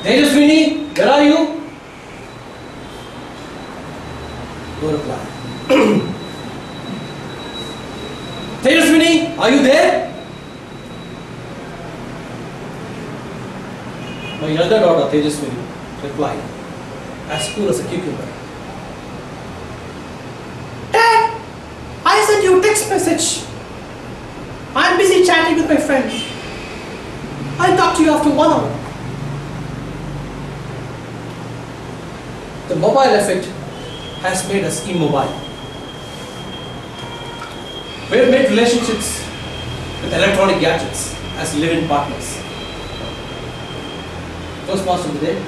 Tejaswini, where are you? No reply. Tejaswini, are you there? My elder daughter Tejaswini replied, as cool as a cucumber. Dad, I sent you a text message. I'm busy chatting with my friend. I'll talk to you after 1 hour. The mobile effect has made us immobile. We have made relationships with electronic gadgets as live-in partners. Toastmaster of the day,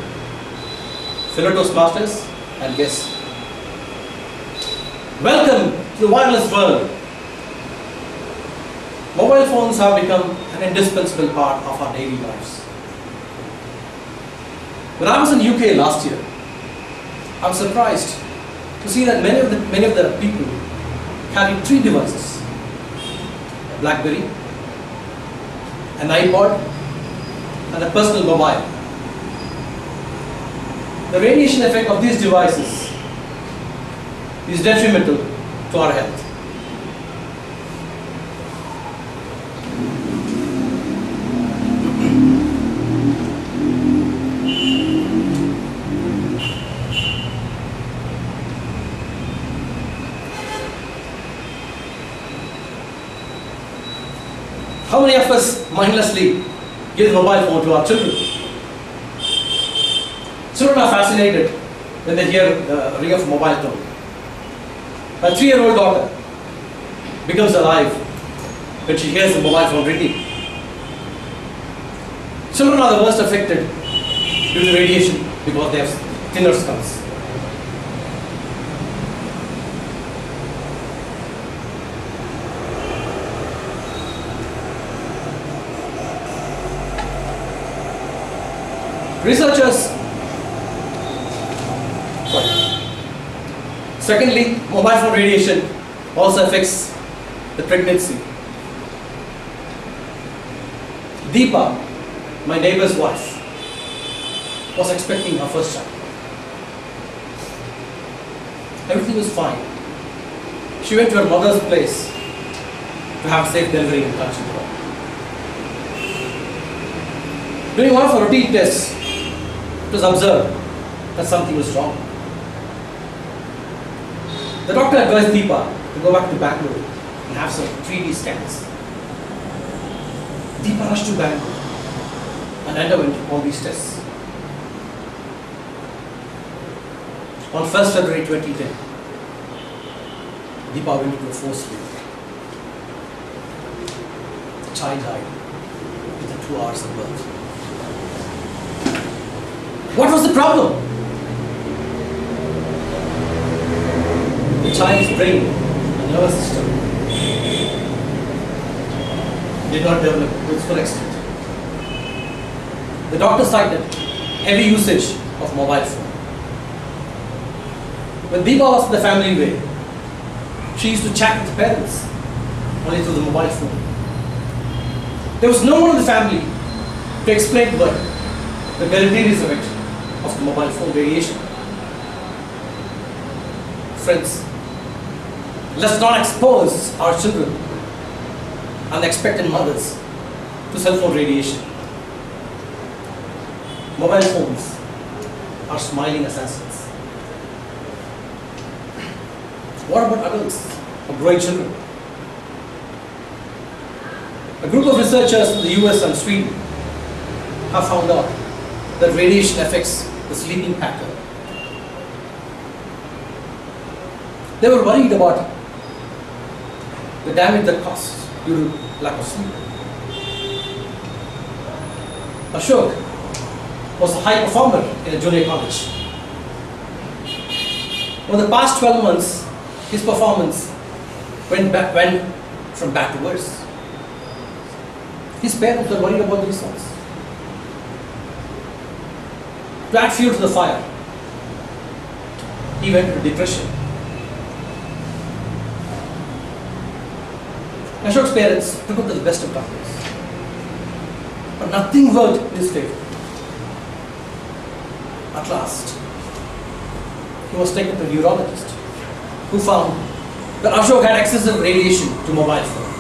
fellow Toastmasters and guests. Welcome to the wireless world. Mobile phones have become an indispensable part of our daily lives. When I was in UK last year, I was surprised to see that many of the people carry 3 devices: a BlackBerry, an iPod, and a personal mobile. The radiation effect of these devices is detrimental to our health. How many of us mindlessly give the mobile phone to our children? Children are fascinated when they hear the ring of a mobile tone. A 3-year-old daughter becomes alive when she hears the mobile phone ringing. Children are the worst affected due to radiation because they have thinner skulls. Secondly, mobile phone radiation also affects the pregnancy. Deepa, my neighbor's wife, was expecting her first child. Everything was fine. She went to her mother's place to have safe delivery and touch and go. During one of her routine tests, it was observed that something was wrong. The doctor advised Deepa to go back to Bangalore and have some 3D scans. Deepa rushed to Bangalore and underwent all these tests. On 1st February 2010, Deepa went into a forced labor. The child died within 2 hours of birth. What was the problem? The child's brain and nervous system did not develop to its full extent. The doctor cited heavy usage of mobile phone. When Deepa was in the family way, she used to chat with the parents only through the mobile phone. There was no one in the family to explain to her the deleterious effect of the mobile phone radiation. Friends, let's not expose our children and expectant mothers to cell phone radiation. Mobile phones are smiling assassins. What about adults or growing children? A group of researchers in the US and Sweden have found out that radiation affects the sleeping pattern. They were worried about the damage that caused due to lack of sleep. Ashok was a high performer in a junior college. Over the past 12 months, his performance went from bad to worse. His parents were worried about the results. To add fuel to the fire, he went into depression. Ashok's parents took him to the best of doctors, but nothing worked in his favor. At last, he was taken to a neurologist who found that Ashok had excessive radiation to mobile phone.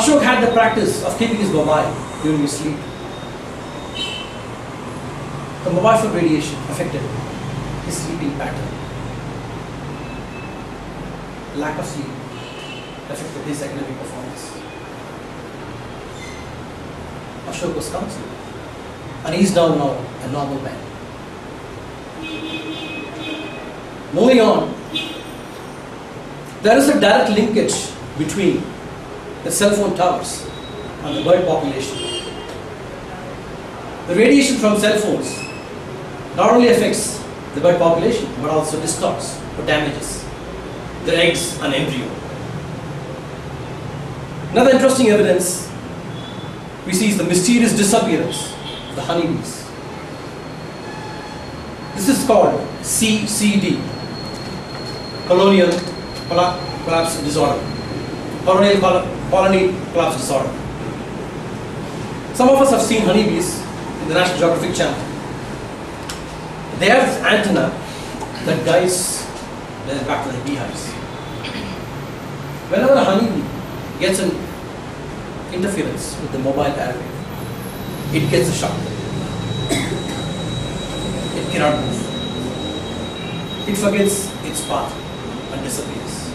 Ashok had the practice of keeping his mobile during his sleep. The mobile phone radiation affected his sleeping pattern. Lack of sleep affected his academic performance. Ashok was counseled, and he is now a normal man. Moving on, there is a direct linkage between the cell phone towers and the bird population. The radiation from cell phones not only affects the bird population but also distorts or damages their eggs and embryo. Another interesting evidence we see is the mysterious disappearance of the honeybees. This is called CCD, colonial collapse disorder. Colony collapse disorder. Some of us have seen honeybees in the National Geographic Channel. They have this antenna that guides them back to the beehives. Whenever a honeybee gets an interference with the mobile airwave, it gets a shock. It cannot move. It forgets its path and disappears.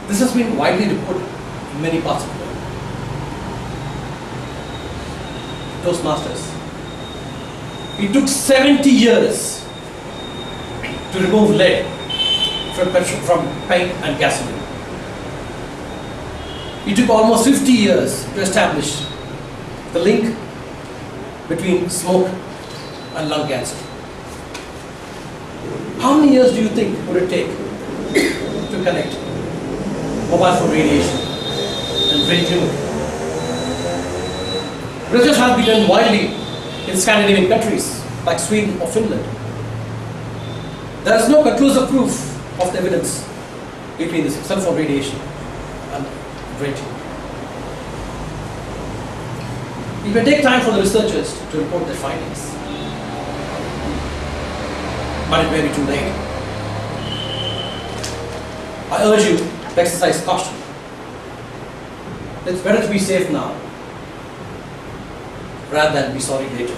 This has been widely reported in many parts of the world. Toastmasters. It took 70 years to remove lead from paint and gasoline. It took almost 50 years to establish the link between smoke and lung cancer. How many years do you think would it take to connect mobile phone radiation and brain tumor? Research has been done widely in Scandinavian countries like Sweden or Finland. There is no conclusive proof of the evidence between this cell phone radiation and brain tumor. It may take time for the researchers to report their findings, but it may be too late. I urge you to exercise caution. It's better to be safe now rather than be sorry later.